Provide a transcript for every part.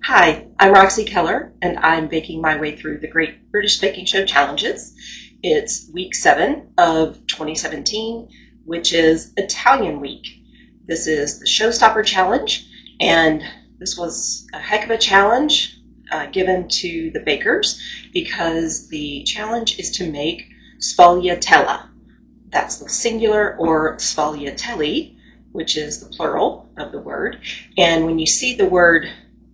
Hi, I'm Roxy Keller, and I'm baking my way through the Great British Baking Show Challenges. It's week 7 of 2017, which is Italian week. This is the Showstopper Challenge, and this was a heck of a challenge given to the bakers because the challenge is to make Sfogliatelle. That's the singular, or Sfogliatelle, which is the plural of the word. And when you see the word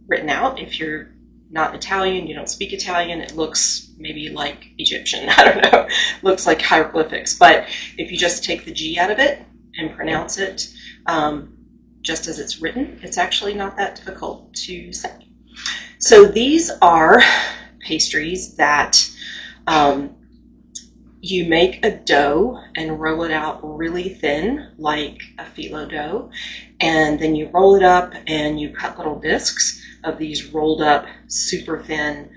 written out, if you're not Italian, you don't speak Italian, it looks maybe like Egyptian. I don't know. Looks like hieroglyphics. But if you just take the G out of it and pronounce it just as it's written, it's actually not that difficult to say. So these are pastries that you make a dough and roll it out really thin, like a phyllo dough, and then you roll it up and you cut little discs of these rolled up super thin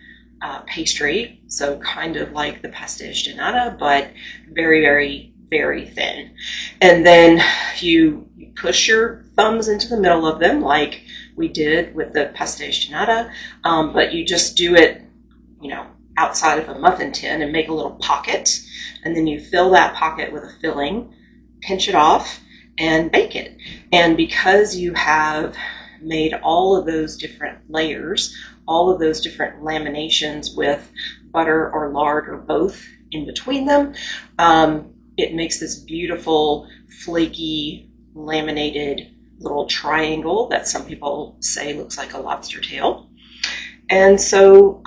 pastry, so kind of like the pastéis de nata, but very, very, very thin. And then you push your thumbs into the middle of them like we did with the pastéis de nata, but you just do it, outside of a muffin tin and make a little pocket, and then you fill that pocket with a filling, pinch it off, and bake it. And because you have made all of those different layers, all of those different laminations with butter or lard or both in between them, it makes this beautiful, flaky, laminated little triangle that some people say looks like a lobster tail. And so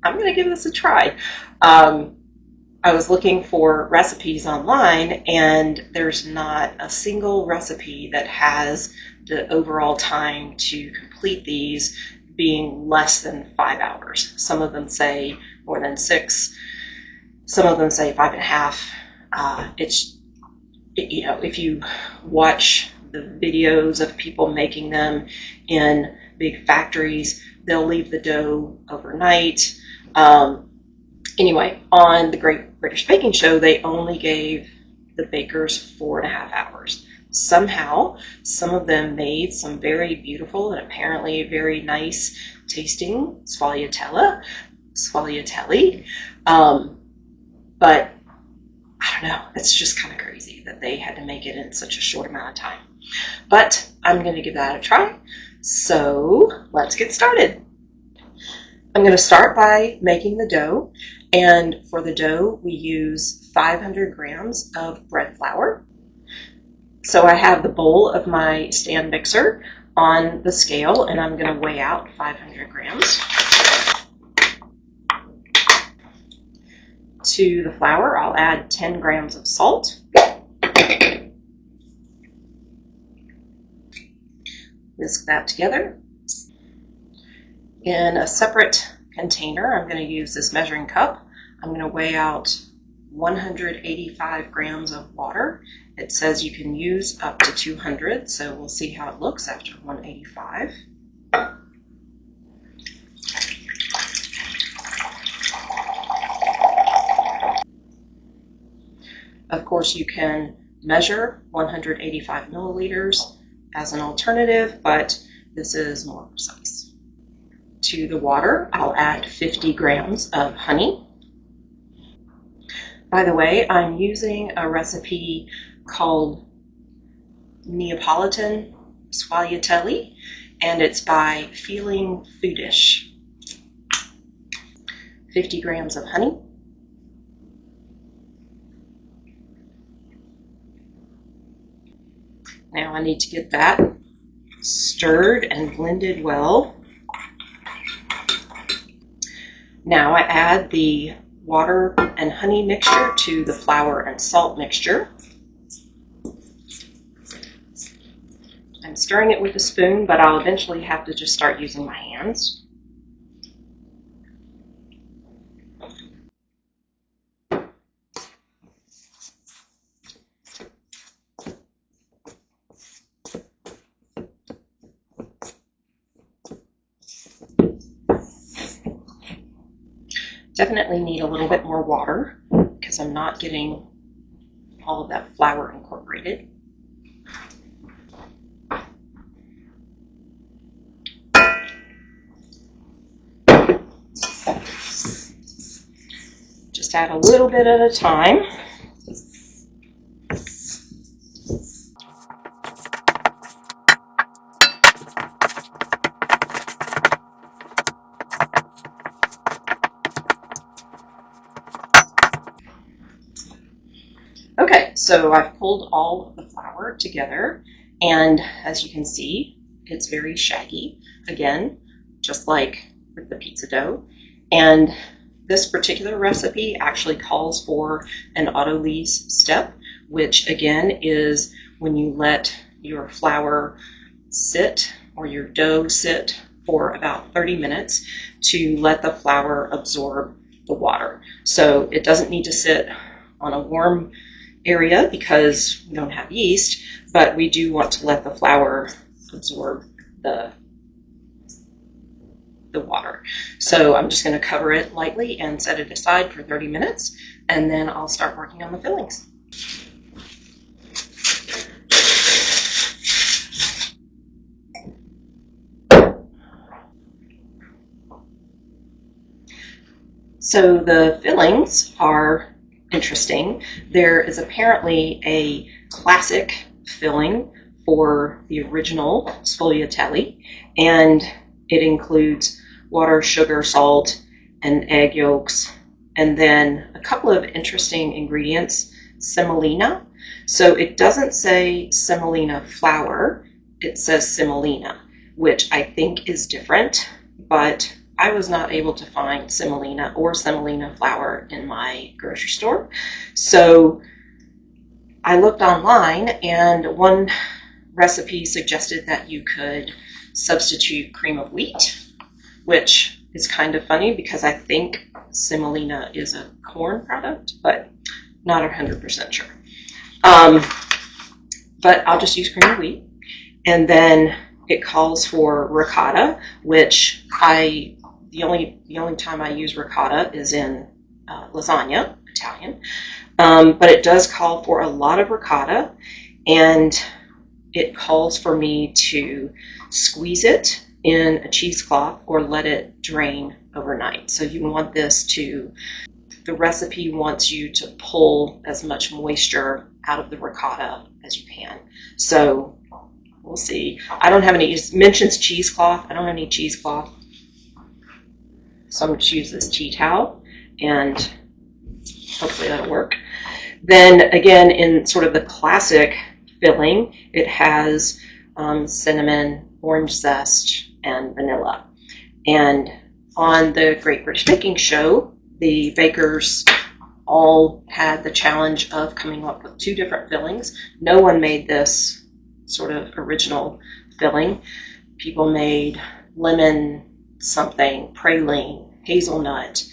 I'm going to give this a try. I was looking for recipes online, and there's not a single recipe that has the overall time to complete these being less than 5 hours. Some of them say more than 6. Some of them say 5.5. If you watch the videos of people making them in big factories, they'll leave the dough overnight. Anyway, on the Great British Baking Show, they only gave the bakers 4.5 hours. Somehow, some of them made some very beautiful and apparently very nice tasting sfogliatelle. But I don't know, it's just kind of crazy that they had to make it in such a short amount of time. But I'm going to give that a try. So let's get started. I'm going to start by making the dough, and for the dough we use 500 grams of bread flour. So I have the bowl of my stand mixer on the scale, and I'm going to weigh out 500 grams. To the flour, I'll add 10 grams of salt. Whisk that together. In a separate container, I'm going to use this measuring cup. I'm going to weigh out 185 grams of water. It says you can use up to 200, so we'll see how it looks after 185. Of course, you can measure 185 milliliters as an alternative, but this is more precise. To the water, I'll add 50 grams of honey. By the way, I'm using a recipe called Neapolitan Sfogliatelle, and it's by Feeling Foodish. 50 grams of honey. Now I need to get that stirred and blended well. Now I add the water and honey mixture to the flour and salt mixture. I'm stirring it with a spoon, but I'll eventually have to just start using my hands. Definitely need a little bit more water because I'm not getting all of that flour incorporated. add a little bit at a time. Okay, so I've pulled all of the flour together, and as you can see, it's very shaggy, again, just like with the pizza dough. And this particular recipe actually calls for an autolyse step, which again is when you let your flour sit, or your dough sit, for about 30 minutes to let the flour absorb the water. So it doesn't need to sit on a warm area because we don't have yeast, but we do want to let the flour absorb the water. So I'm just going to cover it lightly and set it aside for 30 minutes, and then I'll start working on the fillings. So the fillings are interesting. There is apparently a classic filling for the original Sfogliatelle, and it includes water, sugar, salt, and egg yolks, and then a couple of interesting ingredients, semolina. So it doesn't say semolina flour, it says semolina, which I think is different, but I was not able to find semolina or semolina flour in my grocery store. So I looked online, and one recipe suggested that you could substitute cream of wheat, which is kind of funny because I think semolina is a corn product, but not 100% sure. But I'll just use cream of wheat. And then it calls for ricotta, which the only time I use ricotta is in lasagna, Italian. But it does call for a lot of ricotta, and it calls for me to squeeze it in a cheesecloth or let it drain overnight. So you want this to, the recipe wants you to pull as much moisture out of the ricotta as you can. So we'll see. I don't have any, it mentions cheesecloth. I don't have any cheesecloth. So I'm going to use this tea towel, and hopefully that'll work. Then again, in sort of the classic filling, it has cinnamon, orange zest, and vanilla. And on the Great British Baking Show, the bakers all had the challenge of coming up with 2 different fillings. No one made this sort of original filling. People made lemon something, praline, hazelnut,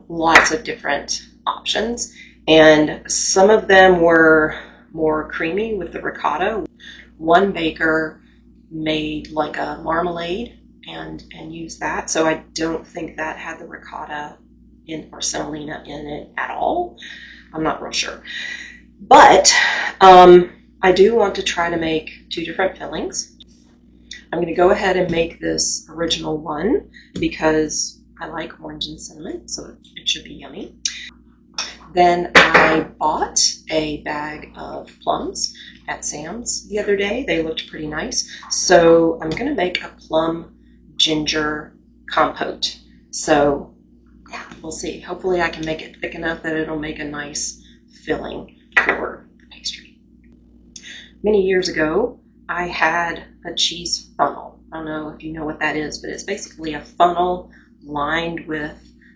lots of different options. And some of them were more creamy with the ricotta. One baker made like a marmalade and used that. So I don't think that had the ricotta in or semolina in it at all. I'm not real sure. But I do want to try to make 2 different fillings. I'm going to go ahead and make this original one because I like orange and cinnamon, so it should be yummy. Then I bought a bag of plums at Sam's the other day. They looked pretty nice. So I'm going to make a plum ginger compote. So yeah, we'll see. Hopefully I can make it thick enough that it'll make a nice filling for the pastry. Many years ago, I had a cheese funnel. I don't know if you know what that is, but it's basically a funnel lined with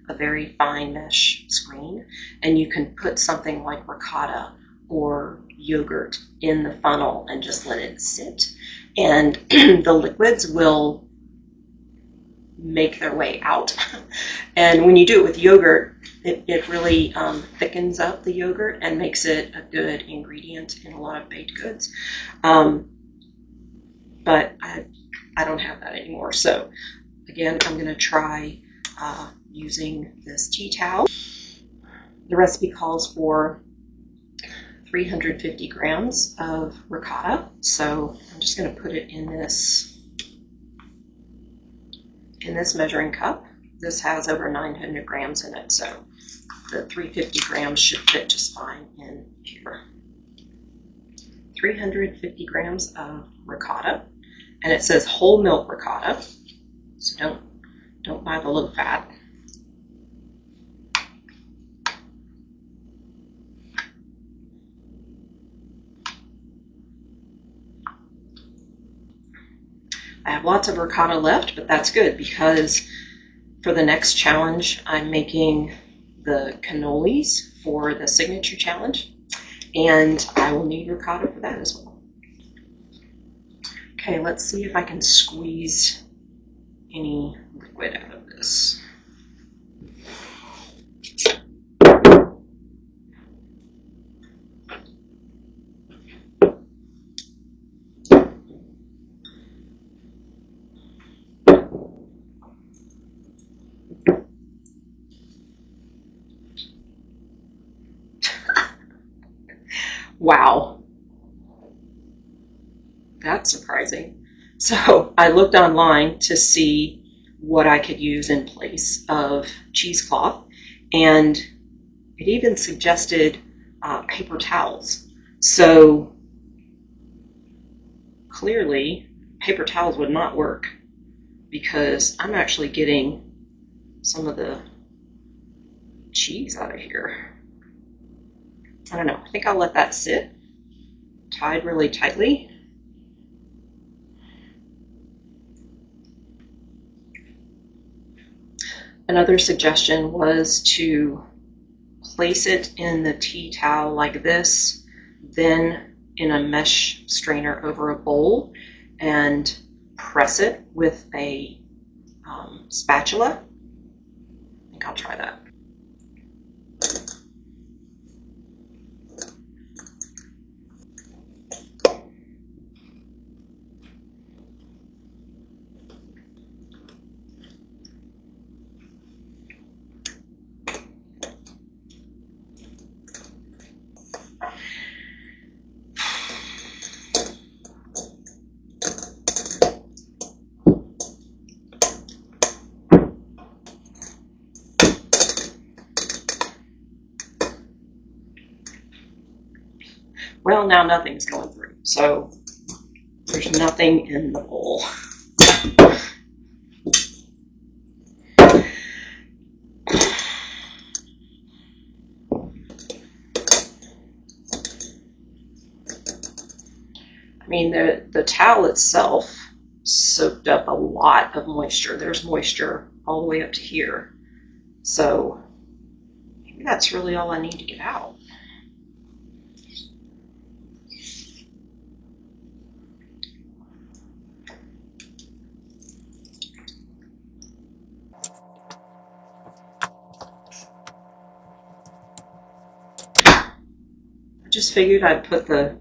a very fine mesh screen, and you can put something like ricotta or yogurt in the funnel and just let it sit, and the liquids will make their way out. And when you do it with yogurt, it really thickens up the yogurt and makes it a good ingredient in a lot of baked goods. But I don't have that anymore. So again, I'm going to try using this tea towel. The recipe calls for 350 grams of ricotta. So I'm just going to put it in this measuring cup. This has over 900 grams in it, so the 350 grams should fit just fine in here. 350 grams of ricotta, and it says whole milk ricotta, so don't buy the low fat. I have lots of ricotta left, but that's good because for the next challenge, I'm making the cannolis for the signature challenge, and I will need ricotta for that as well. Okay, let's see if I can squeeze any liquid out of this. Wow, that's surprising. So I looked online to see what I could use in place of cheesecloth, and it even suggested paper towels. So clearly paper towels would not work because I'm actually getting some of the cheese out of here. I don't know, I think I'll let that sit tied really tightly. Another suggestion was to place it in the tea towel like this, then in a mesh strainer over a bowl and press it with a spatula. I think I'll try that. Well, now nothing's going through, so there's nothing in the bowl. I mean, the towel itself soaked up a lot of moisture. There's moisture all the way up to here. So maybe that's really all I need to get out. I just figured I'd put the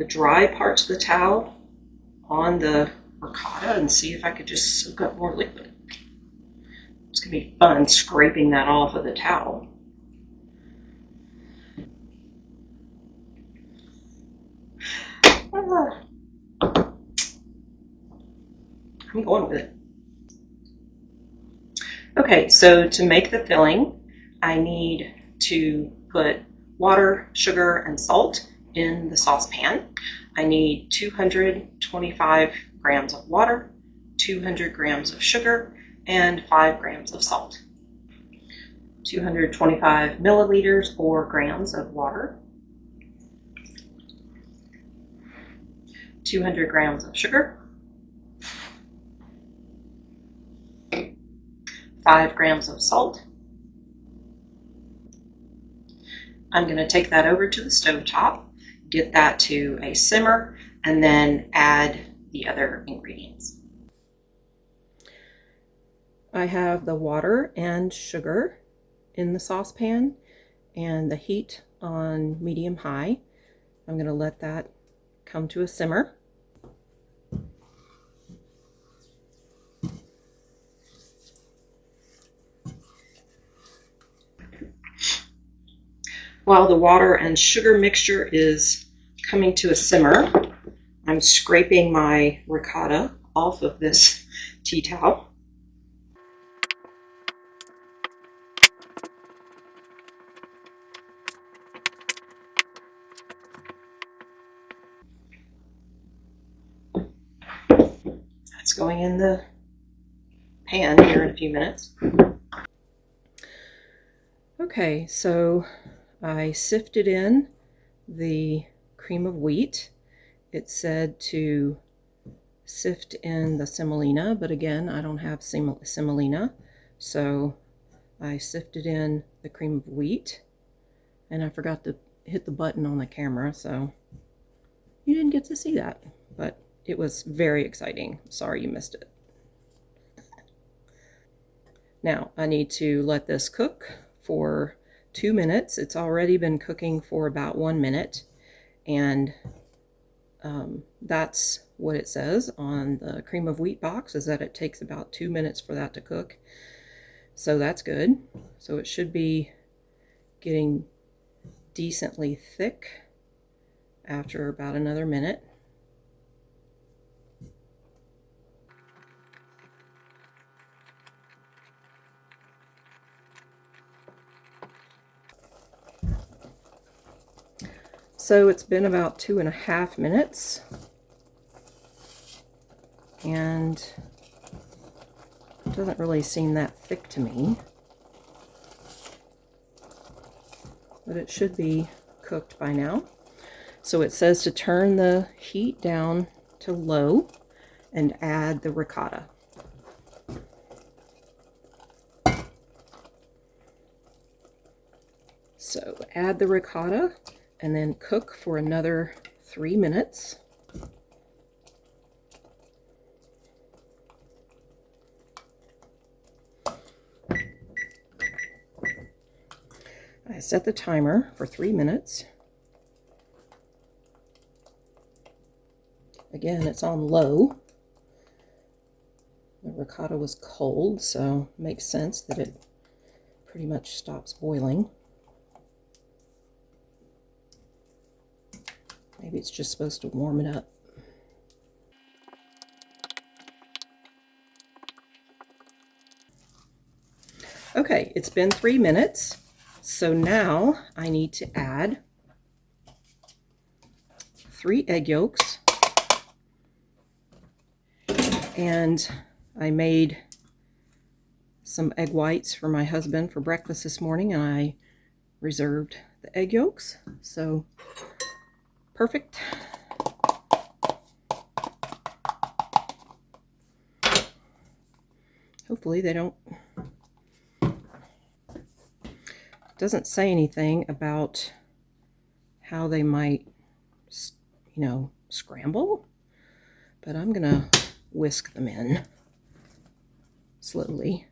dry parts of the towel on the ricotta and see if I could just soak up more liquid. It's going to be fun scraping that off of the towel. I'm going with it. Okay, so to make the filling, I need to put water, sugar, and salt in the saucepan. I need 225 grams of water, 200 grams of sugar, and 5 grams of salt. 225 milliliters or grams of water, 200 grams of sugar, 5 grams of salt. I'm going to take that over to the stove top, get that to a simmer, and then add the other ingredients. I have the water and sugar in the saucepan and the heat on medium-high. I'm going to let that come to a simmer. While the water and sugar mixture is coming to a simmer, I'm scraping my ricotta off of this tea towel. It's going in the pan here in a few minutes. Okay, so I sifted in the cream of wheat. It said to sift in the semolina, but again, I don't have semolina, so I sifted in the cream of wheat, and I forgot to hit the button on the camera, so you didn't get to see that, but it was very exciting. Sorry you missed it. Now I need to let this cook for 2 minutes. It's already been cooking for about 1 minute, and that's what it says on the cream of wheat box, is that it takes about 2 minutes for that to cook. So that's good. So it should be getting decently thick after about another minute. So it's been about 2.5 minutes, and it doesn't really seem that thick to me, but it should be cooked by now. So it says to turn the heat down to low and add the ricotta. So add the ricotta and then cook for another 3 minutes. I set the timer for 3 minutes. Again, it's on low. The ricotta was cold, so it makes sense that it pretty much stops boiling. Maybe it's just supposed to warm it up. Okay, it's been 3 minutes, so now I need to add 3 egg yolks, and I made some egg whites for my husband for breakfast this morning, and I reserved the egg yolks, so perfect. Hopefully they don't. It doesn't say anything about how they might, you know, scramble, but I'm gonna whisk them in slowly.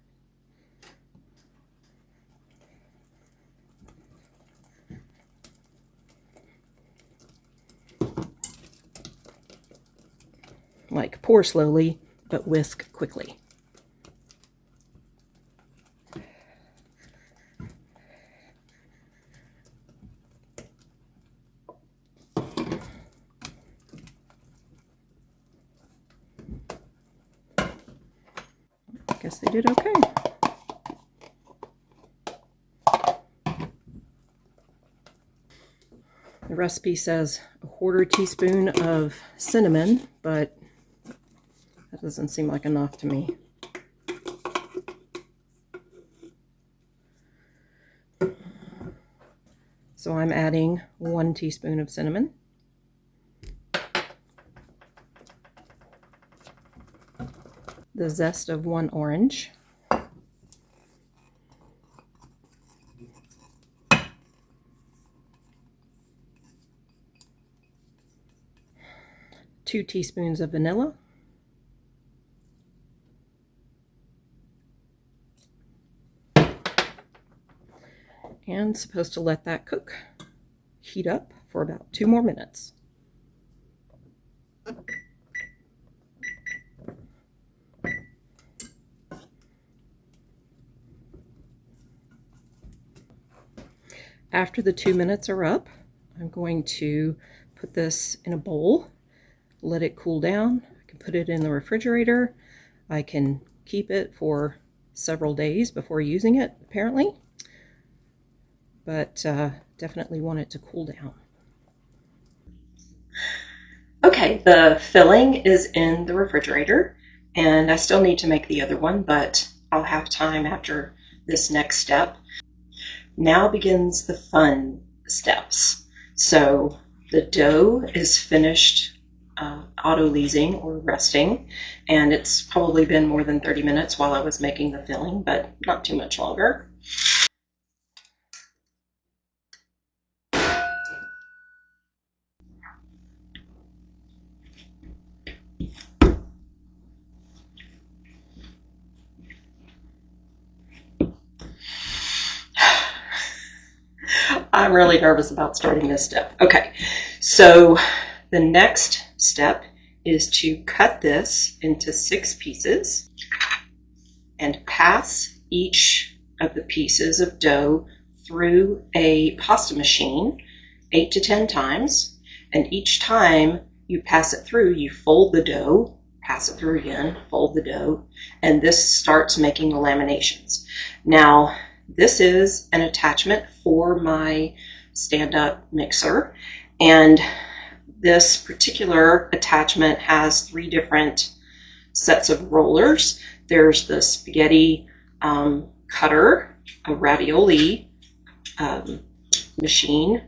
Like, pour slowly, but whisk quickly. I guess they did okay. The recipe says a 1/4 teaspoon of cinnamon, but that doesn't seem like enough to me. So I'm adding 1 teaspoon of cinnamon. The zest of 1 orange. 2 teaspoons of vanilla. And supposed to let that cook, heat up for about 2 more minutes. After the 2 minutes are up, I'm going to put this in a bowl, let it cool down. I can put it in the refrigerator. I can keep it for several days before using it, apparently, but definitely want it to cool down. Okay, the filling is in the refrigerator, And I still need to make the other one, but I'll have time after this next step. Now begins the fun steps. So the dough is finished auto-leasing or resting, and it's probably been more than 30 minutes while I was making the filling, but not too much longer. I'm really nervous about starting this step. Okay, so the next step is to cut this into 6 pieces and pass each of the pieces of dough through a pasta machine 8 to 10 times. And each time you pass it through, you fold the dough, pass it through again, fold the dough, and this starts making the laminations. Now, this is an attachment for my stand-up mixer, and this particular attachment has 3 different sets of rollers. There's the spaghetti cutter, a ravioli machine,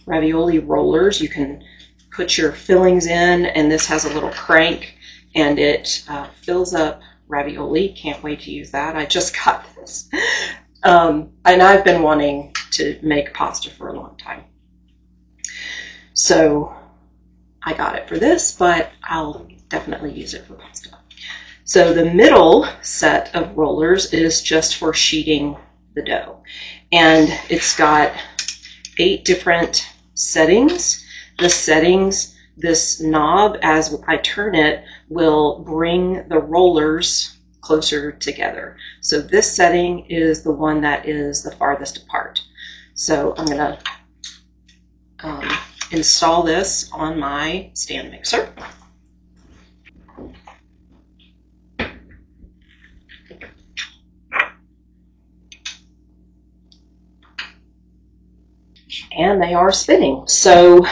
ravioli rollers. You can put your fillings in, and this has a little crank, and it fills up ravioli. Can't wait to use that. I just got this. And I've been wanting to make pasta for a long time. So I got it for this, but I'll definitely use it for pasta. So the middle set of rollers is just for sheeting the dough. And it's got 8 different settings. The settings, this knob, as I turn it, will bring the rollers closer together. So this setting is the one that is the farthest apart. So I'm going to install this on my stand mixer. And they are spinning. So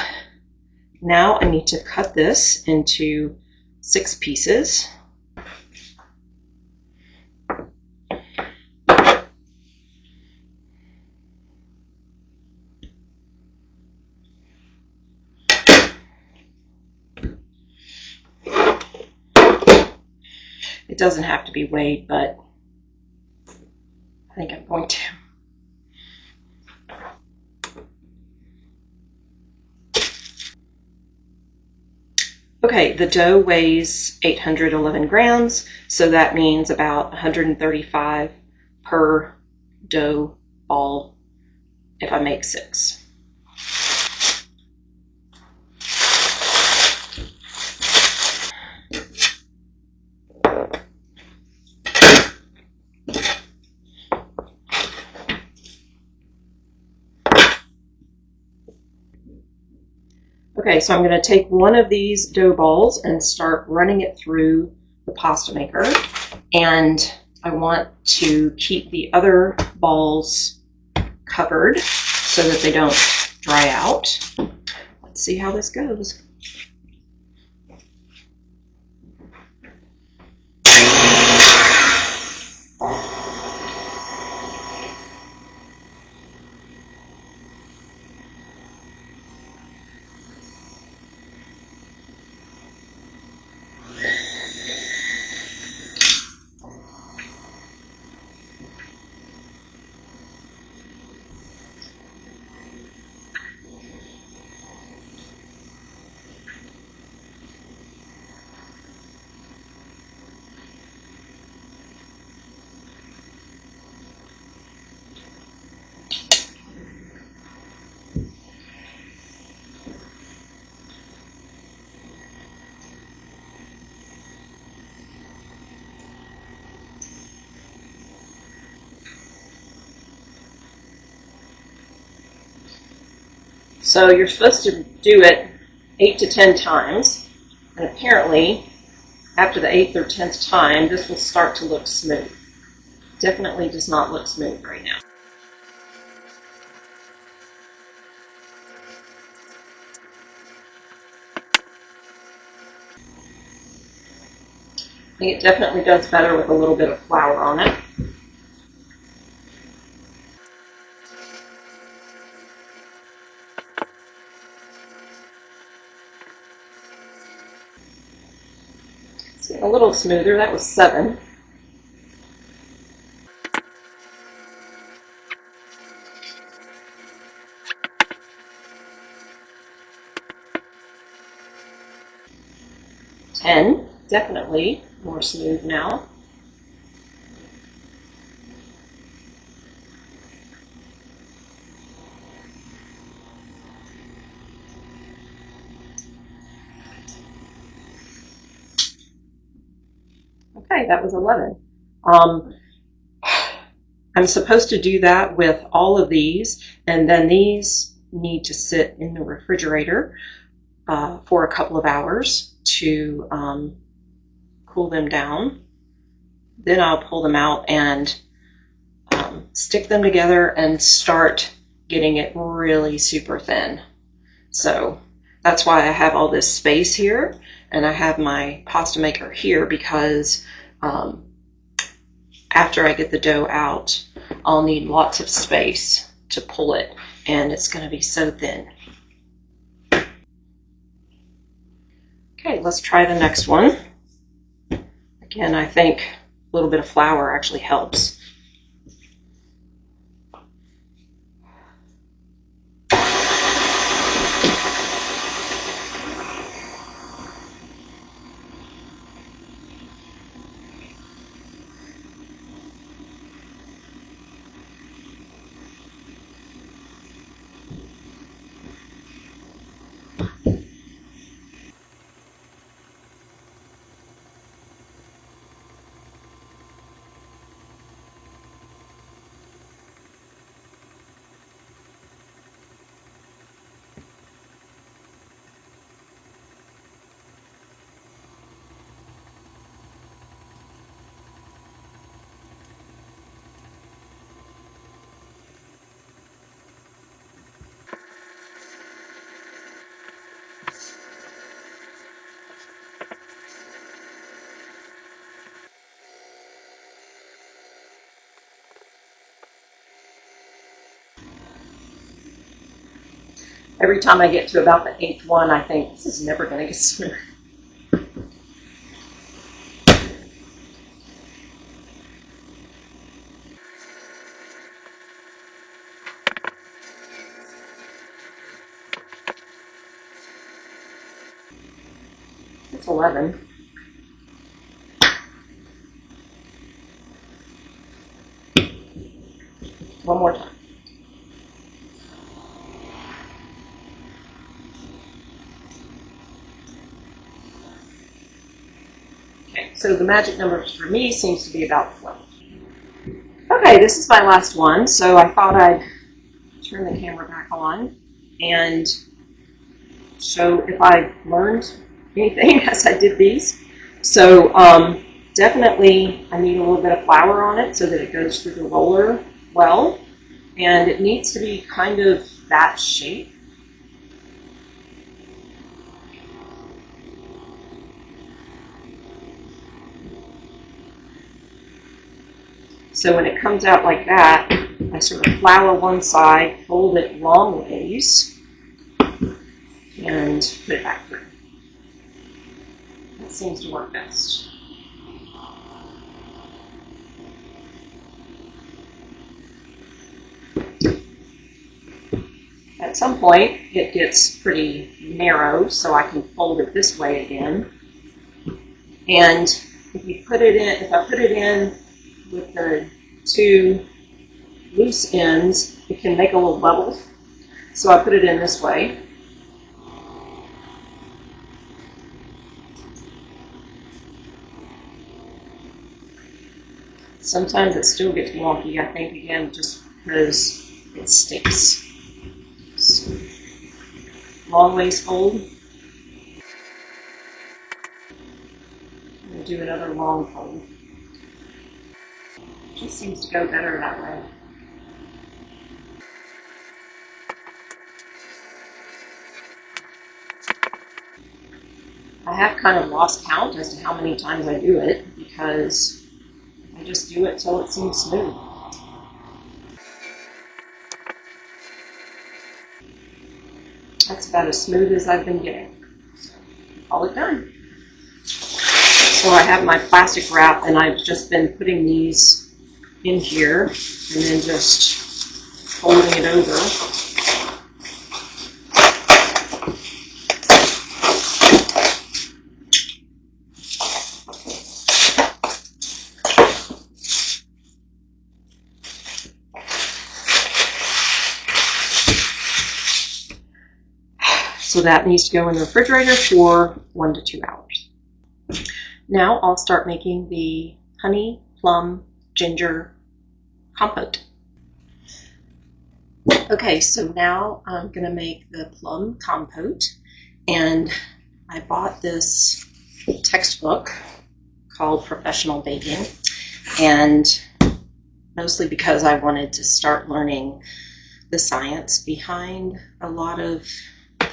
now I need to cut this into 6 pieces. It doesn't have to be weighed, but I think I'm going to. Okay, the dough weighs 811 grams, so that means about 135 per dough ball if I make 6. Okay, so I'm going to take one of these dough balls and start running it through the pasta maker. And I want to keep the other balls covered so that they don't dry out. Let's see how this goes. So you're supposed to do it 8 to 10 times, and apparently after the 8th or 10th time, this will start to look smooth. Definitely does not look smooth right now. I think it definitely does better with a little bit of flour on it. It's getting a little smoother. That was 7. Definitely more smooth now. Okay, that was 11. I'm supposed to do that with all of these, and then these need to sit in the refrigerator for a couple of hours to cool them down. Then I'll pull them out and stick them together and start getting it really super thin. So that's why I have all this space here, and I have my pasta maker here, because after I get the dough out, I'll need lots of space to pull it, and it's going to be so thin. Okay, let's try the next one. Again, I think a little bit of flour actually helps. Every time I get to about the 8th one, I think this is never going to get smooth. It's 11. One more time. Okay, so the magic number for me seems to be about 12. Okay, this is my last one, so I thought I'd turn the camera back on and show if I learned anything as I did these. So definitely I need a little bit of flour on it so that it goes through the roller well, and it needs to be kind of that shape. So when it comes out like that, I sort of flour one side, fold it long ways, and put it back through. That seems to work best. At some point, it gets pretty narrow, so I can fold it this way again. And if I put it in with the 2 loose ends, it can make a little bubble. So I put it in this way. Sometimes it still gets wonky, I think, again, just because it sticks. So, long ways fold. I'm going to do another long fold. It just seems to go better that way. I have kind of lost count as to how many times I do it because I just do it till it seems smooth. That's about as smooth as I've been getting. So, call it done. So I have my plastic wrap, and I've just been putting these in here and then just folding it over. So that needs to go in the refrigerator for 1 to 2 hours. Now I'll start making the honey, plum, ginger compote. Okay, so now I'm going to make the plum compote, and I bought this textbook called Professional Baking, and mostly because I wanted to start learning the science behind a lot of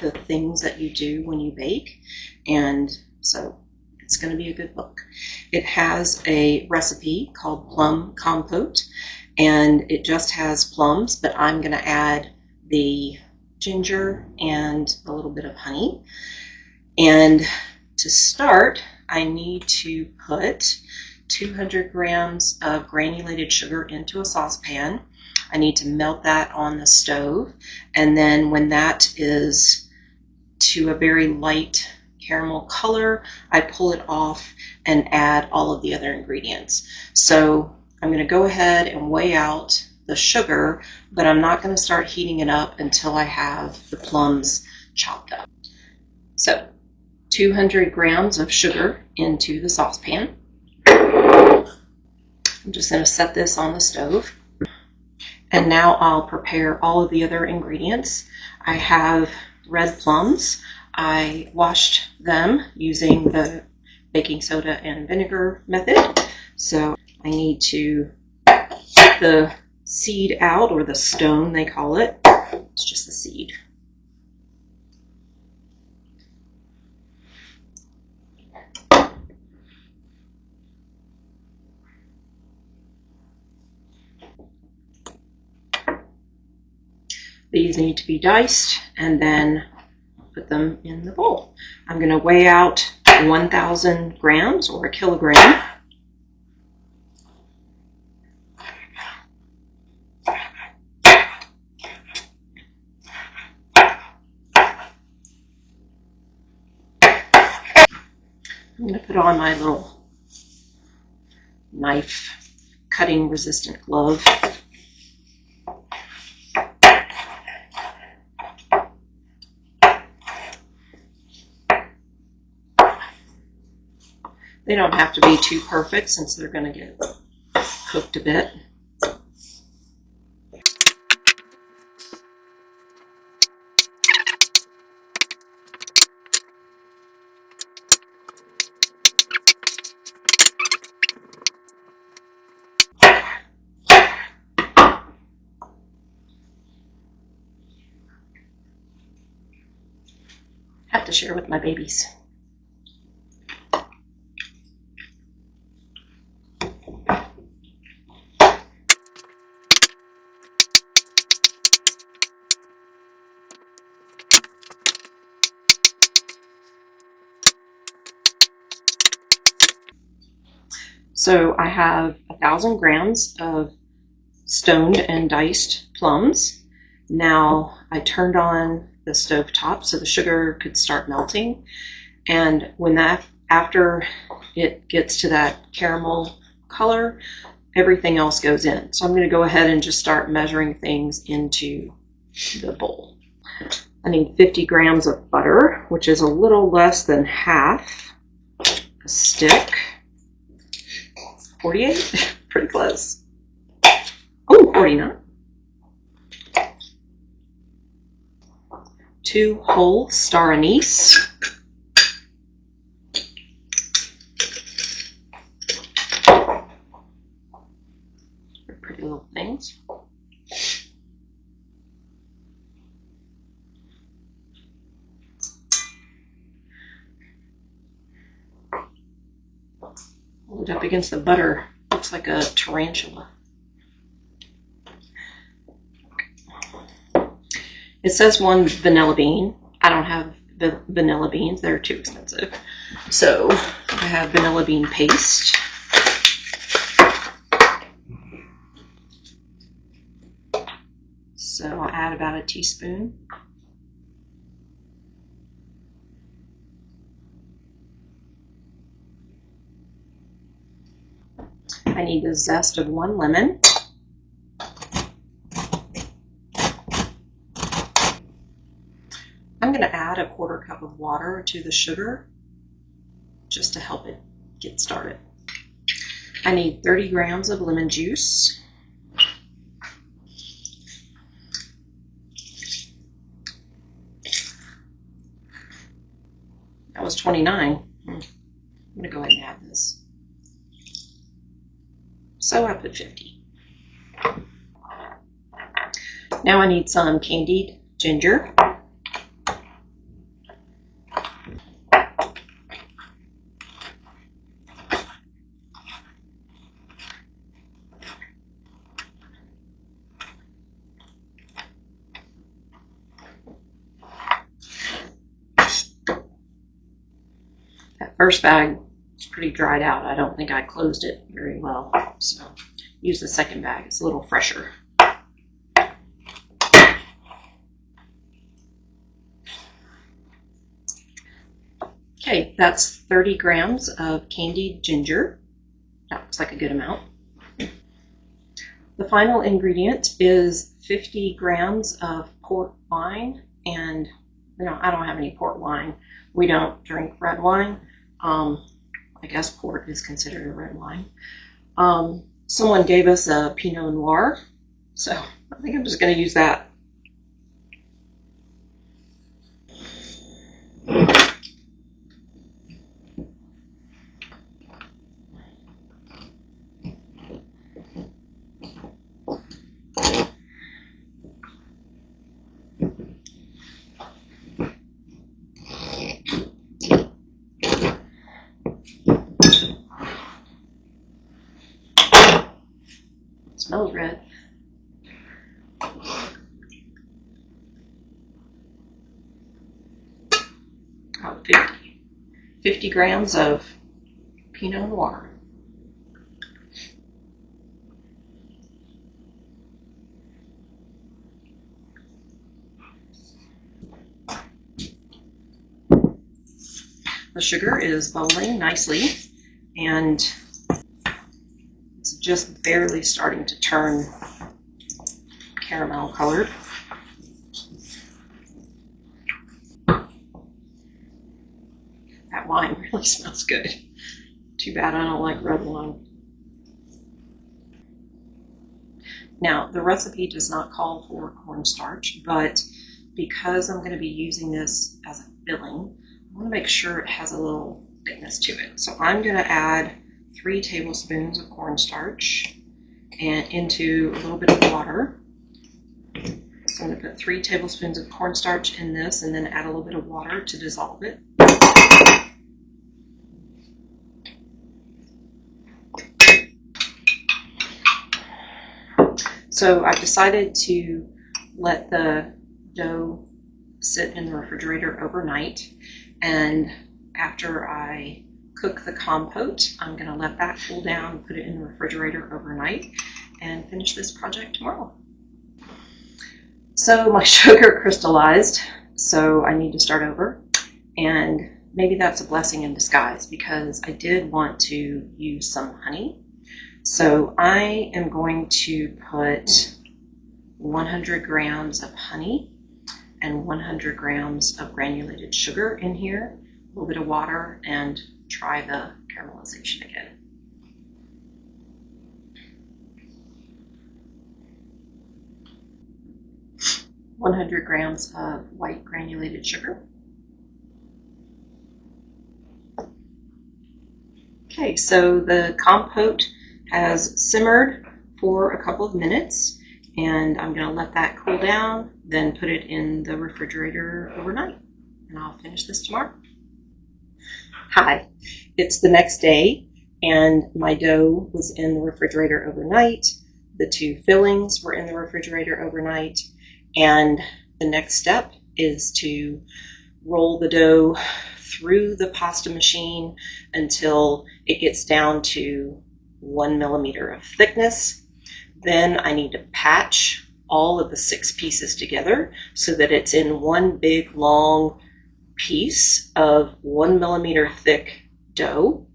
the things that you do when you bake, and so it's going to be a good book. It has a recipe called plum compote, and it just has plums, but I'm going to add the ginger and a little bit of honey. And to start, I need to put 200 grams of granulated sugar into a saucepan. I need to melt that on the stove, and then when that is to a very light caramel color, I pull it off and add all of the other ingredients. So I'm going to go ahead and weigh out the sugar, but I'm not going to start heating it up until I have the plums chopped up. So 200 grams of sugar into the saucepan. I'm just going to set this on the stove. And now I'll prepare all of the other ingredients. I have red plums. I washed them using the baking soda and vinegar method. So I need to get the seed out, or the stone they call it. It's just the seed. These need to be diced and then put them in the bowl. I'm going to weigh out 1,000 grams or a kilogram. I'm going to put on my little knife cutting resistant glove. They don't have to be too perfect since they're going to get cooked a bit. Have to share with my babies. So I have 1,000 grams of stoned and diced plums. Now I turned on the stove top so the sugar could start melting, and after it gets to that caramel color, everything else goes in. So I'm going to go ahead and just start measuring things into the bowl. I need 50 grams of butter, which is a little less than half a stick. 48, pretty close. Oh, 49. 2 whole star anise. They're pretty little things. Hold it up against the butter. Looks like a tarantula. It says 1 vanilla bean. I don't have vanilla beans. They're too expensive. So I have vanilla bean paste. So I'll add about a teaspoon. I need the zest of 1 lemon. I'm going to add a 1/4 cup of water to the sugar just to help it get started. I need 30 grams of lemon juice. That was 29. I'm going to go ahead and add this. So I put 50. Now I need some candied ginger. That first bag is pretty dried out. I don't think I closed it very well, so use the second bag. It's a little fresher. Okay, that's 30 grams of candied ginger. That looks like a good amount. The final ingredient is 50 grams of port wine, and I don't have any port wine. We don't drink red wine. I guess port is considered a red wine. Someone gave us a Pinot Noir, so I think I'm just going to use that. Smells red. Oh, 50 grams of Pinot Noir. The sugar is bubbling nicely, and it's just barely starting to turn caramel colored. That wine really smells good. Too bad I don't like red wine. Now, the recipe does not call for cornstarch, but because I'm going to be using this as a filling, I want to make sure it has a little thickness to it. So I'm going to add 3 tablespoons of cornstarch and into a little bit of water. So I'm going to put 3 tablespoons of cornstarch in this and then add a little bit of water to dissolve it. So I've decided to let the dough sit in the refrigerator overnight, and after I cook the compote, I'm going to let that cool down, put it in the refrigerator overnight, and finish this project tomorrow. So my sugar crystallized, so I need to start over, and maybe that's a blessing in disguise because I did want to use some honey. So I am going to put 100 grams of honey and 100 grams of granulated sugar in here, a little bit of water, and try the caramelization again. "100 grams of white granulated sugar. Okay, so the compote has simmered for a couple of minutes, and I'm going to let that cool down, then put it in the refrigerator overnight, and I'll finish this tomorrow. Hi, it's the next day, and my dough was in the refrigerator overnight. The 2 fillings were in the refrigerator overnight, and the next step is to roll the dough through the pasta machine until it gets down to 1 millimeter of thickness. Then I need to patch all of the 6 pieces together so that it's in one big long piece of 1 millimeter thick dough.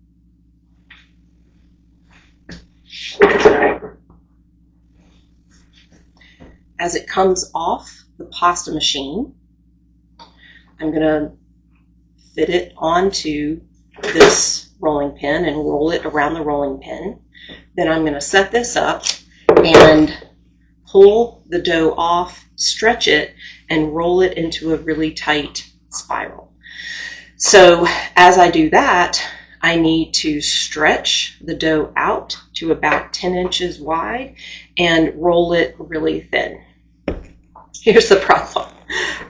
As it comes off the pasta machine, I'm going to fit it onto this rolling pin and roll it around the rolling pin. Then I'm going to set this up and pull the dough off, stretch it, and roll it into a really tight spiral. So as I do that, I need to stretch the dough out to about 10 inches wide and roll it really thin. Here's the problem.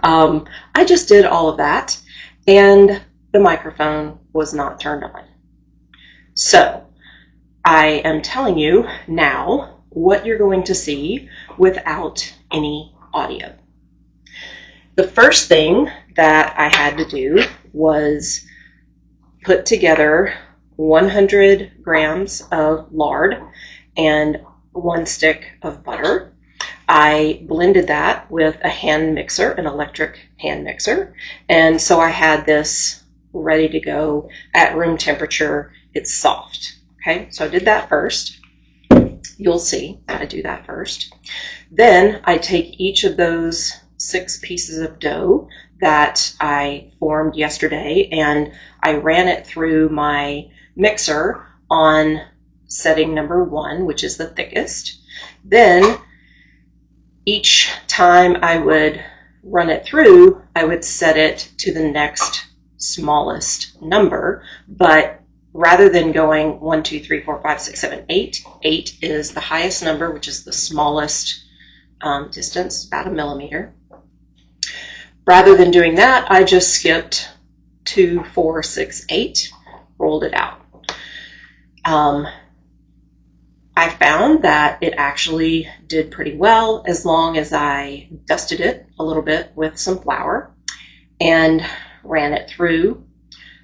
I just did all of that, and the microphone was not turned on. So I am telling you now what you're going to see without any audio. The first thing that I had to do was put together 100 grams of lard and 1 stick of butter. I blended that with a hand mixer, an electric hand mixer, and so I had this ready to go at room temperature. It's soft. Okay, so I did that first. You'll see that I do that first. Then I take each of those 6 pieces of dough that I formed yesterday and I ran it through my mixer on setting number 1, which is the thickest. Then each time I would run it through, I would set it to the next smallest number, but rather than going 1, 2, 3, 4, 5, 6, 7, 8, 8 is the highest number, which is the smallest distance, about a millimeter. Rather than doing that, I just skipped 2, 4, 6, 8, rolled it out. I found that it actually did pretty well as long as I dusted it a little bit with some flour and ran it through.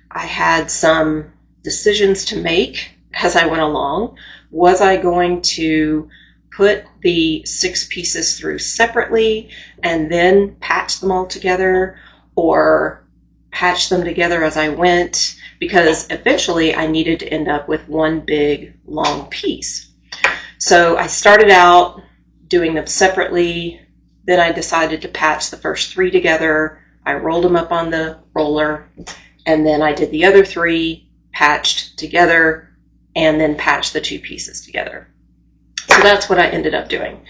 I had some decisions to make as I went along. Was I going to put the 6 pieces through separately and then patch them all together, or patch them together as I went? Because eventually I needed to end up with one big long piece. So I started out doing them separately. Then I decided to patch the first 3 together. I rolled them up on the roller, and then I did the other 3, patched together, and then patched the 2 pieces together. So that's what I ended up doing.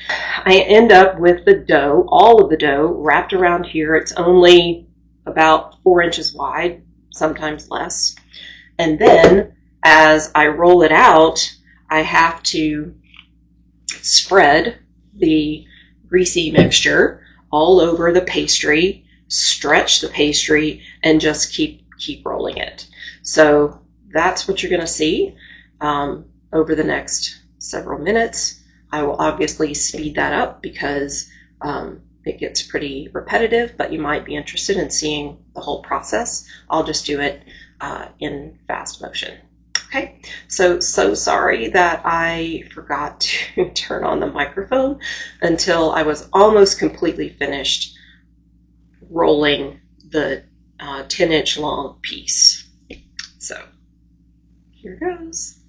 I end up with the dough, all of the dough, wrapped around here. It's only about 4 inches wide, sometimes less. And then as I roll it out, I have to spread the greasy mixture all over the pastry, stretch the pastry, and just keep rolling it. So that's what you're going to see over the next several minutes. I will obviously speed that up because it gets pretty repetitive, but you might be interested in seeing the whole process. I'll just do it in fast motion. Okay, so sorry that I forgot to turn on the microphone until I was almost completely finished rolling the 10-inch long piece. So here goes.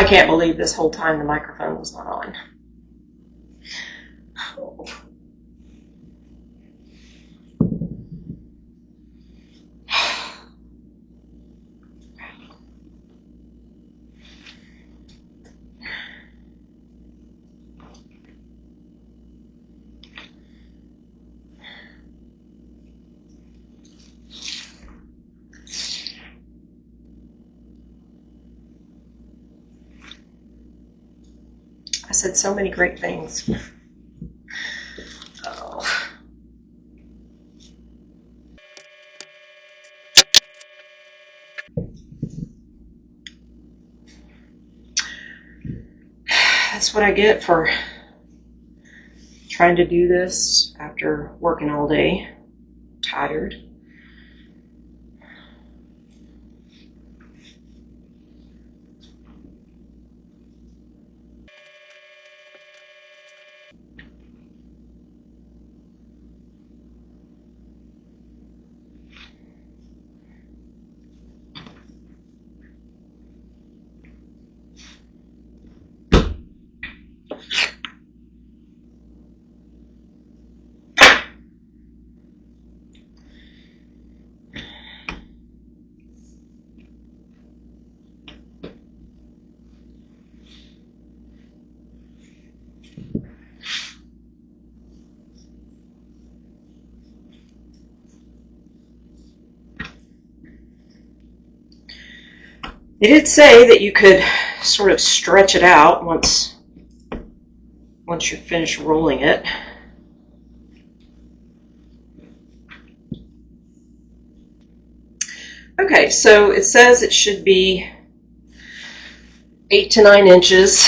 I can't believe this whole time the microphone was not on. I said so many great things. Oh. That's what I get for trying to do this after working all day. Tired. It did say that you could sort of stretch it out once you finish rolling it. Okay, so it says it should be 8 to 9 inches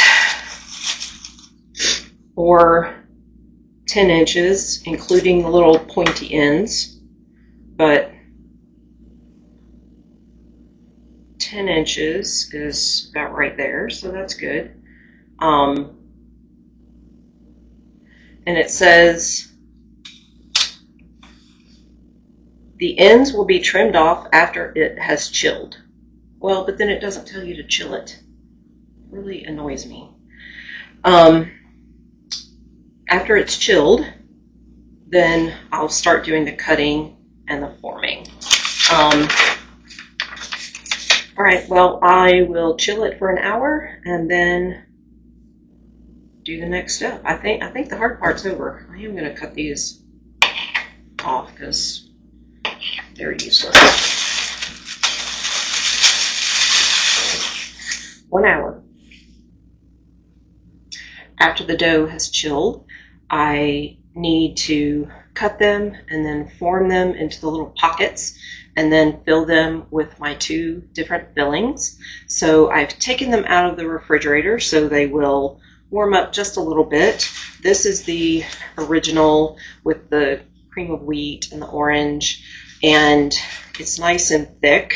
or 10 inches, including the little pointy ends, but 10 inches is about right there, so that's good. And it says the ends will be trimmed off after it has chilled. Well, but then it doesn't tell you to chill it. It really annoys me. After it's chilled, then I'll start doing the cutting and the forming. All right, well, I will chill it for an hour and then do the next step. I think the hard part's over. I am going to cut these off because they're useless. 1 hour. After the dough has chilled, I need to cut them and then form them into the little pockets and then fill them with my 2 different fillings. So I've taken them out of the refrigerator so they will warm up just a little bit. This is the original with the cream of wheat and the orange, and it's nice and thick.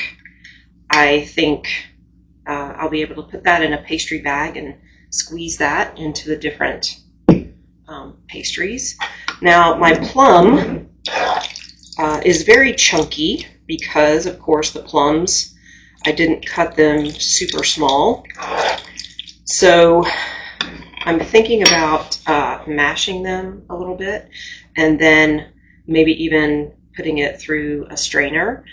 I think I'll be able to put that in a pastry bag and squeeze that into the different pastries. Now my plum is very chunky because, of course, the plums, I didn't cut them super small. So I'm thinking about mashing them a little bit and then maybe even putting it through a strainer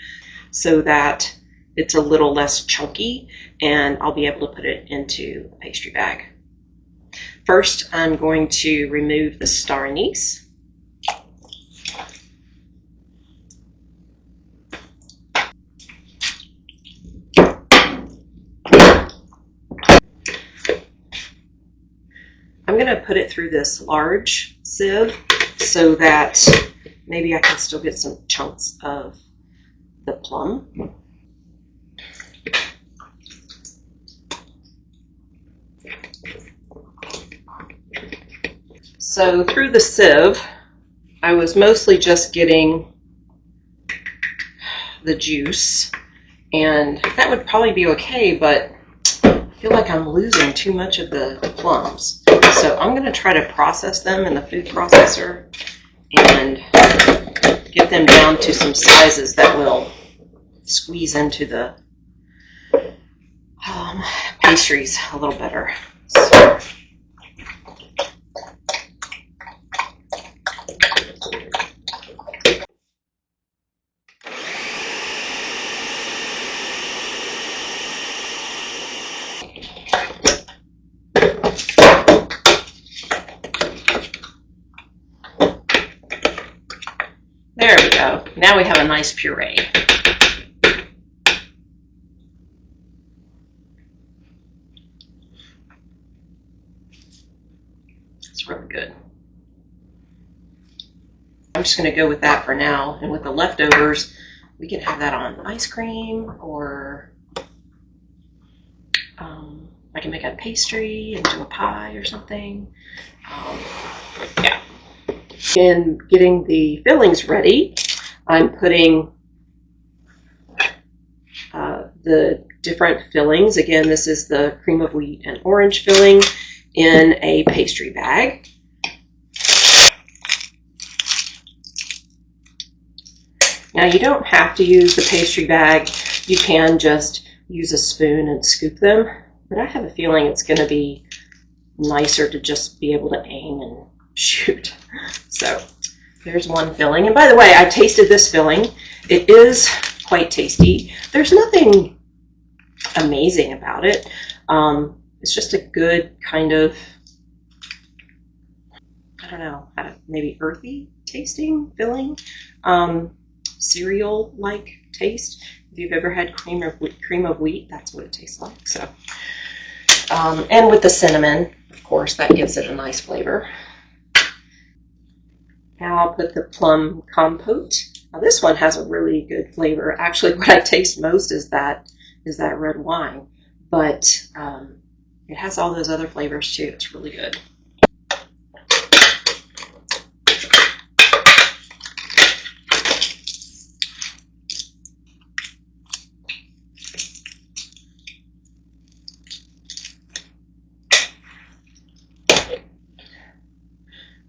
so that it's a little less chunky and I'll be able to put it into a pastry bag. First, I'm going to remove the star anise. I'm going to put it through this large sieve so that maybe I can still get some chunks of the plum. So through the sieve, I was mostly just getting the juice, and that would probably be okay, but I feel like I'm losing too much of the plums. So I'm going to try to process them in the food processor and get them down to some sizes that will squeeze into the pastries a little better. So, there we go. Now we have a nice puree. It's really good. I'm just going to go with that for now. And with the leftovers, we can have that on ice cream, or I can make a pastry and do a pie or something. Yeah. In getting the fillings ready, I'm putting the different fillings. Again, this is the cream of wheat and orange filling in a pastry bag. Now, you don't have to use the pastry bag. You can just use a spoon and scoop them, but I have a feeling it's going to be nicer to just be able to aim and shoot. So there's one filling. And by the way, I tasted this filling. It is quite tasty. There's nothing amazing about it. It's just a good kind of, I don't know, maybe earthy tasting filling. Cereal-like taste. If you've ever had cream of wheat, that's what it tastes like. So, and with the cinnamon, of course, that gives it a nice flavor. Now I'll put the plum compote. Now this one has a really good flavor. Actually, what I taste most is that red wine, but it has all those other flavors too. It's really good.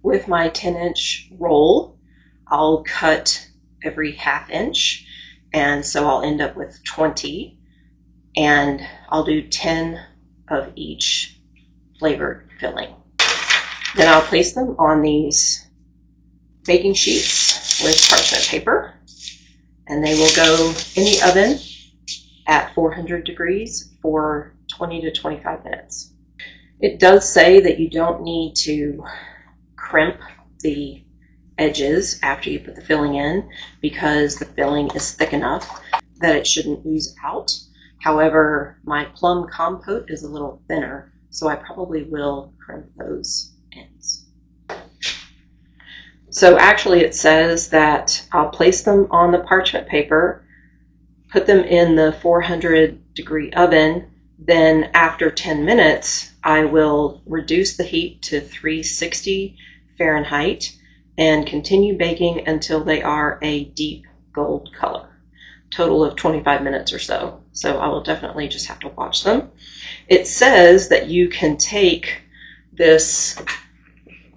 With my 10-inch roll, I'll cut every ½ inch, and so I'll end up with 20, and I'll do 10 of each flavored filling. Then I'll place them on these baking sheets with parchment paper, and they will go in the oven at 400 degrees for 20 to 25 minutes. It does say that you don't need to crimp the edges after you put the filling in, because the filling is thick enough that it shouldn't ooze out. However, my plum compote is a little thinner, so I probably will crimp those ends. So actually it says that I'll place them on the parchment paper, put them in the 400-degree oven, then after 10 minutes, I will reduce the heat to 360 Fahrenheit and continue baking until they are a deep gold color. Total of 25 minutes or so. So I will definitely just have to watch them. It says that you can take this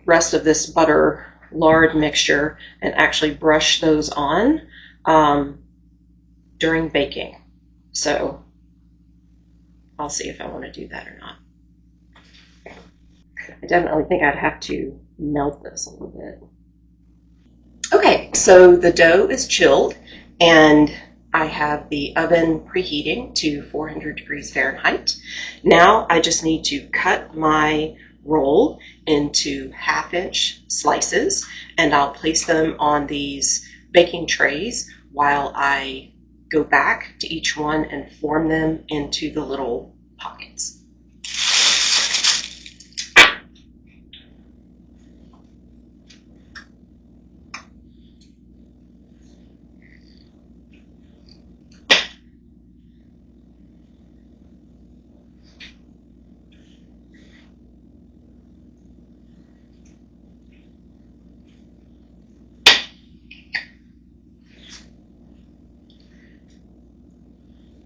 rest of this butter lard mixture and actually brush those on during baking. So I'll see if I want to do that or not. I definitely think I'd have to melt this a little bit. Okay, so the dough is chilled, and I have the oven preheating to 400 degrees Fahrenheit. Now I just need to cut my roll into ½ inch slices, and I'll place them on these baking trays while I go back to each one and form them into the little pockets.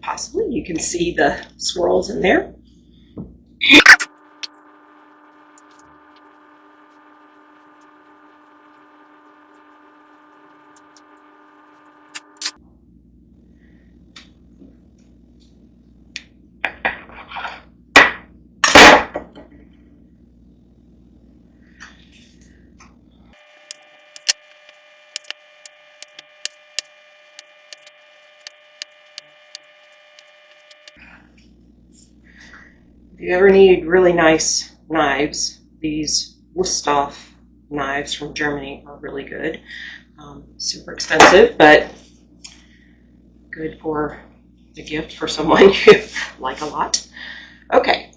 Possibly you can see the swirls in there. you ever need really nice knives, these Wüsthof knives from Germany are really good. Super expensive, but good for a gift for someone you like a lot. Okay,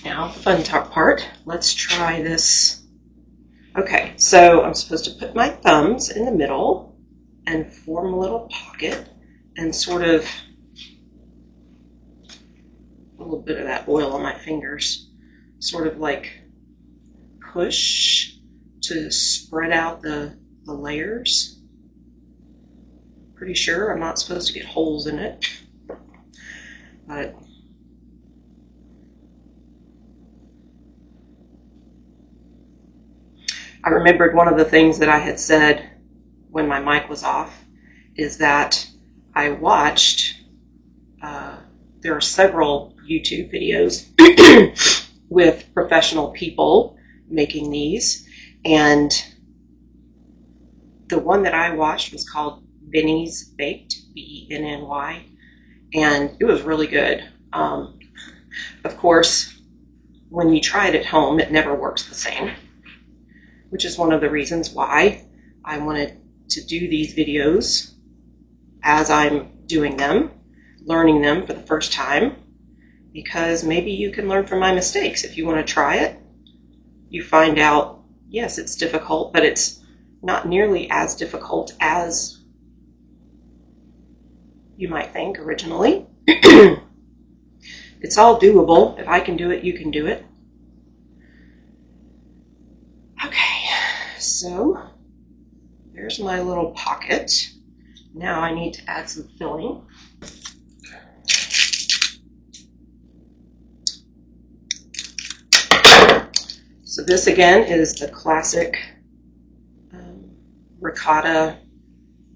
now the fun part. Let's try this. Okay, so I'm supposed to put my thumbs in the middle and form a little pocket and sort of a little bit of that oil on my fingers, sort of like push to spread out the layers. Pretty sure I'm not supposed to get holes in it, but I remembered one of the things that I had said when my mic was off is that I watched, there are several YouTube videos with professional people making these, and the one that I watched was called Benny's Baked, B-E-N-N-Y, and it was really good. Of course, when you try it at home, it never works the same, which is one of the reasons why I wanted to do these videos as I'm doing them, learning them for the first time, because maybe you can learn from my mistakes. If you want to try it, you find out, yes, it's difficult, but it's not nearly as difficult as you might think originally. It's all doable. If I can do it, you can do it. Okay, so there's my little pocket. Now I need to add some filling. So this again is the classic ricotta,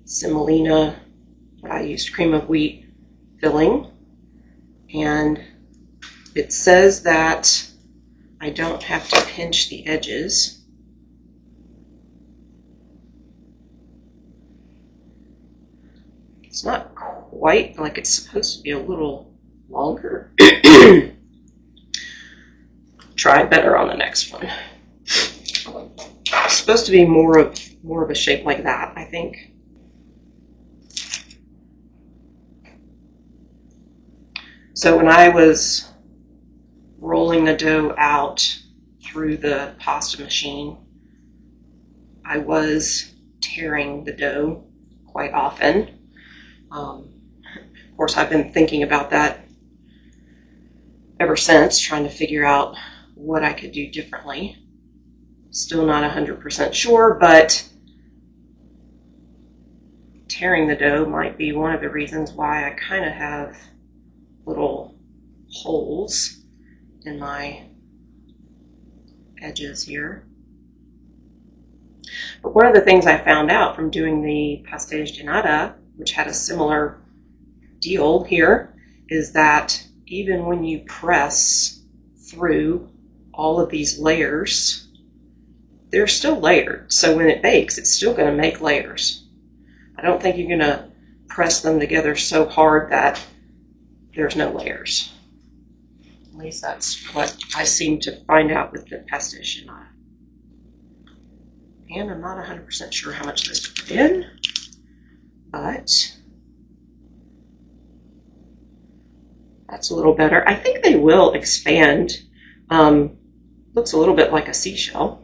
semolina, what I used, cream of wheat filling. And it says that I don't have to pinch the edges. It's not quite like it's supposed to be, a little longer. Try better on the next one. It's supposed to be more of a shape like that, I think. So when I was rolling the dough out through the pasta machine, I was tearing the dough quite often. Of course, I've been thinking about that ever since, trying to figure out what I could do differently. Still not 100% sure, but tearing the dough might be one of the reasons why I kind of have little holes in my edges here. But one of the things I found out from doing the pastéis de nata, which had a similar deal here, is that even when you press through all of these layers, they're still layered. So when it bakes, it's still going to make layers. I don't think you're going to press them together so hard that there's no layers. At least that's what I seem to find out with the pastéis de nata. And I'm not 100% sure how much this to put in, but that's a little better. I think they will expand. Looks a little bit like a seashell.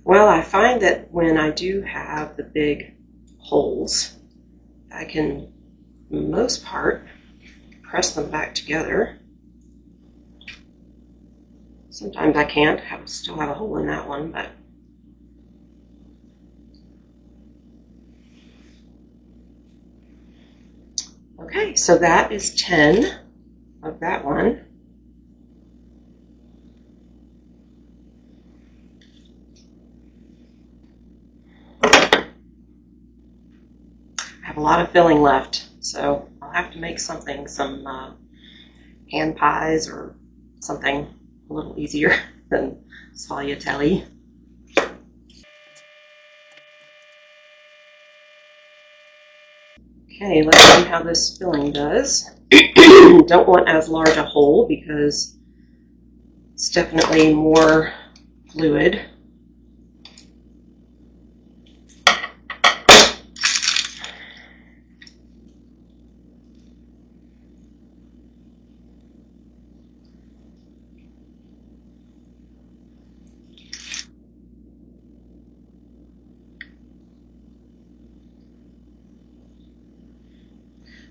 Well, I find that when I do have the big holes, I can, for the most part, press them back together. Sometimes I can't. Still have a hole in that one, but okay, so that is 10 of that one. I have a lot of filling left, so I'll I'll have to make something, some hand pies or something a little easier than Sfogliatelle. Okay, let's see how this filling does. Don't want as large a hole because it's definitely more fluid.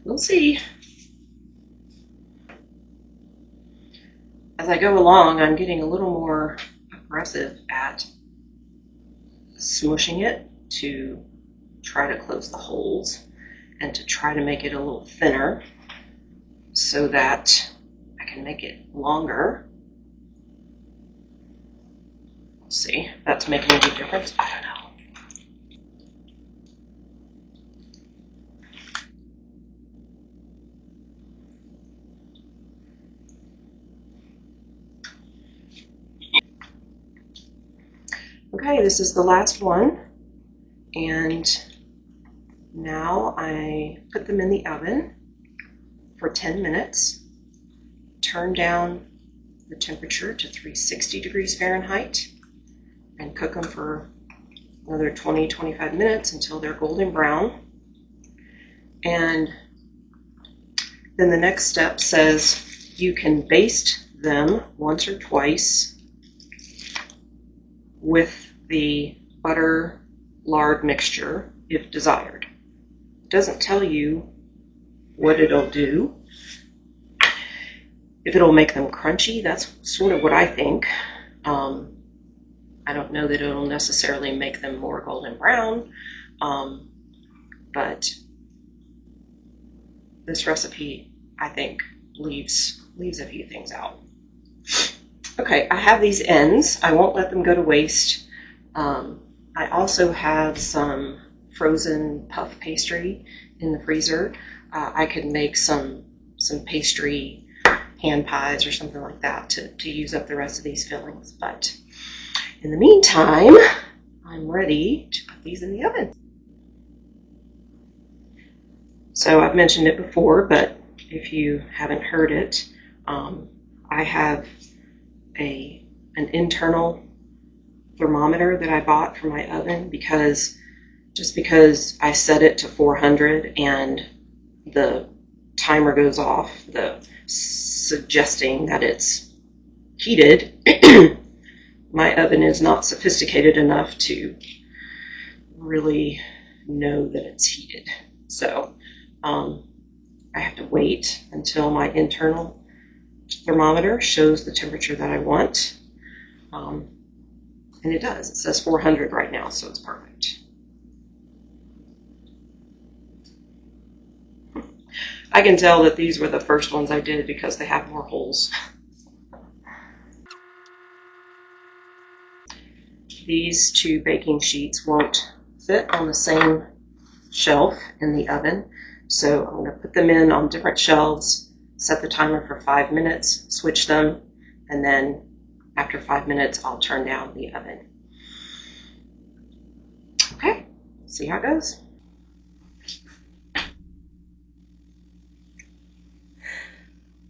We'll see. As I go along, I'm getting a little more aggressive at smushing it to try to close the holes and to try to make it a little thinner so that I can make it longer. We'll see if that's making any difference. I don't know. Okay, this is the last one, and now I put them in the oven for 10 minutes, turn down the temperature to 360 degrees Fahrenheit, and cook them for another 20-25 minutes until they're golden brown. And then the next step says you can baste them once or twice with the butter lard mixture if desired. It doesn't tell you what it'll do. If it'll make them crunchy, that's sort of what I think. I don't know that it'll necessarily make them more golden brown, but this recipe, I think, leaves a few things out. Okay, I have these ends. I won't let them go to waste. I also have some frozen puff pastry in the freezer. I could make some pastry hand pies or something like that to use up the rest of these fillings. But in the meantime, I'm ready to put these in the oven. So I've mentioned it before, but if you haven't heard it, I have an internal thermometer that I bought for my oven because I set it to 400 and the timer goes off, suggesting that it's heated. My oven is not sophisticated enough to really know that it's heated. So I have to wait until my internal thermometer shows the temperature that I want. And it does. It says 400 right now, so it's perfect. I can tell that these were the first ones I did because they have more holes. These two baking sheets won't fit on the same shelf in the oven, so I'm going to put them in on different shelves, set the timer for 5 minutes, switch them, and then after 5 minutes, I'll turn down the oven. Okay, see how it goes.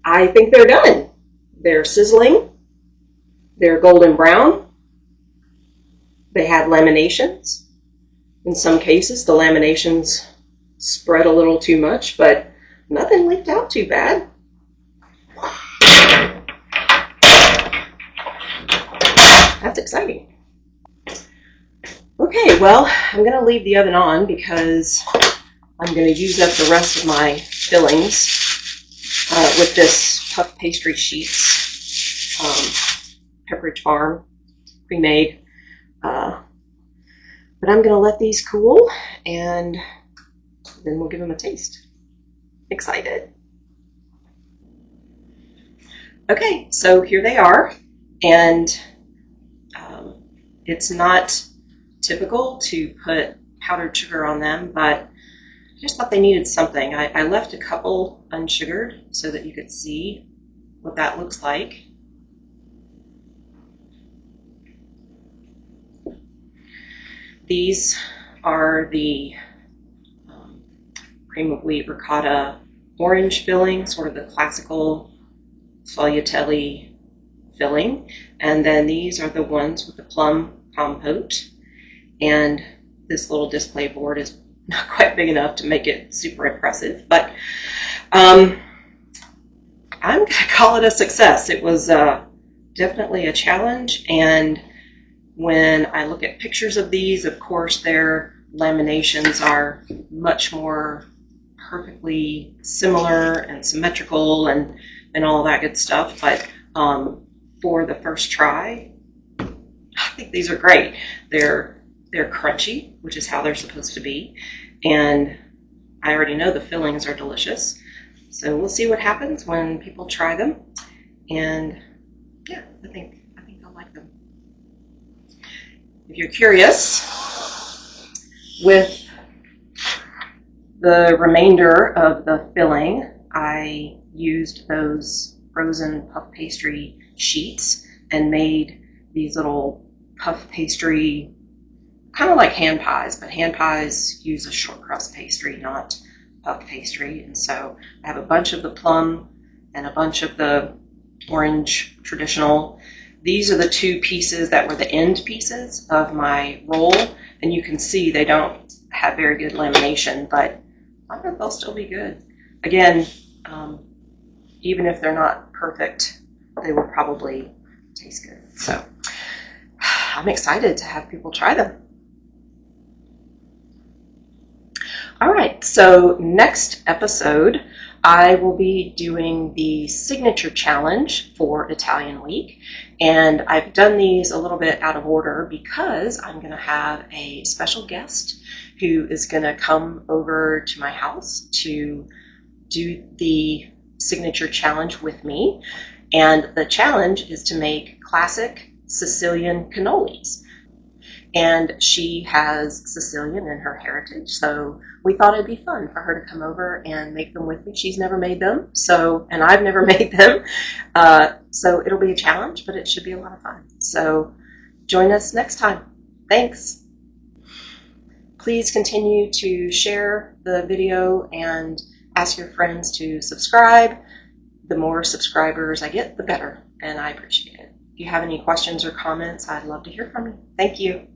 I think they're done. They're sizzling. They're golden brown. They had laminations. In some cases, the laminations spread a little too much, but nothing leaked out too bad. That's exciting. Okay, well, I'm going to leave the oven on because I'm going to use up the rest of my fillings with this puff pastry sheets, Pepperidge Farm, pre-made. But I'm going to let these cool, and then we'll give them a taste. Excited. Okay, so here they are, and it's not typical to put powdered sugar on them, but I just thought they needed something. I left a couple unsugared so that you could see what that looks like. These are the cream of wheat ricotta orange filling, sort of the classical Sfogliatelle filling. And then these are the ones with the plum compote. And this little display board is not quite big enough to make it super impressive, but I'm going to call it a success. It was definitely a challenge, and when I look at pictures of these, of course, their laminations are much more perfectly similar and symmetrical and all that good stuff, but for the first try, I think these are great. They're crunchy, which is how they're supposed to be, and I already know the fillings are delicious. So we'll see what happens when people try them, and yeah, I think I'll like them. If you're curious, with the remainder of the filling, I used those frozen puff pastry sheets and made these little puff pastry, kind of like hand pies, but hand pies use a short crust pastry, not puff pastry. And so I have a bunch of the plum and a bunch of the orange traditional. These are the two pieces that were the end pieces of my roll, and you can see they don't have very good lamination, but I think they'll still be good. Again, even if they're not perfect, they will probably taste good. So I'm excited to have people try them. All right, so next episode, I will be doing the signature challenge for Italian Week, and I've done these a little bit out of order because I'm going to have a special guest who is going to come over to my house to do the signature challenge with me, and the challenge is to make classic Sicilian cannolis. And she has Sicilian in her heritage, so we thought it'd be fun for her to come over and make them with me. She's never made them, and I've never made them, so it'll be a challenge, but it should be a lot of fun. So join us next time. Thanks. Please continue to share the video and ask your friends to subscribe. The more subscribers I get, the better, and I appreciate it. If you have any questions or comments, I'd love to hear from you. Thank you.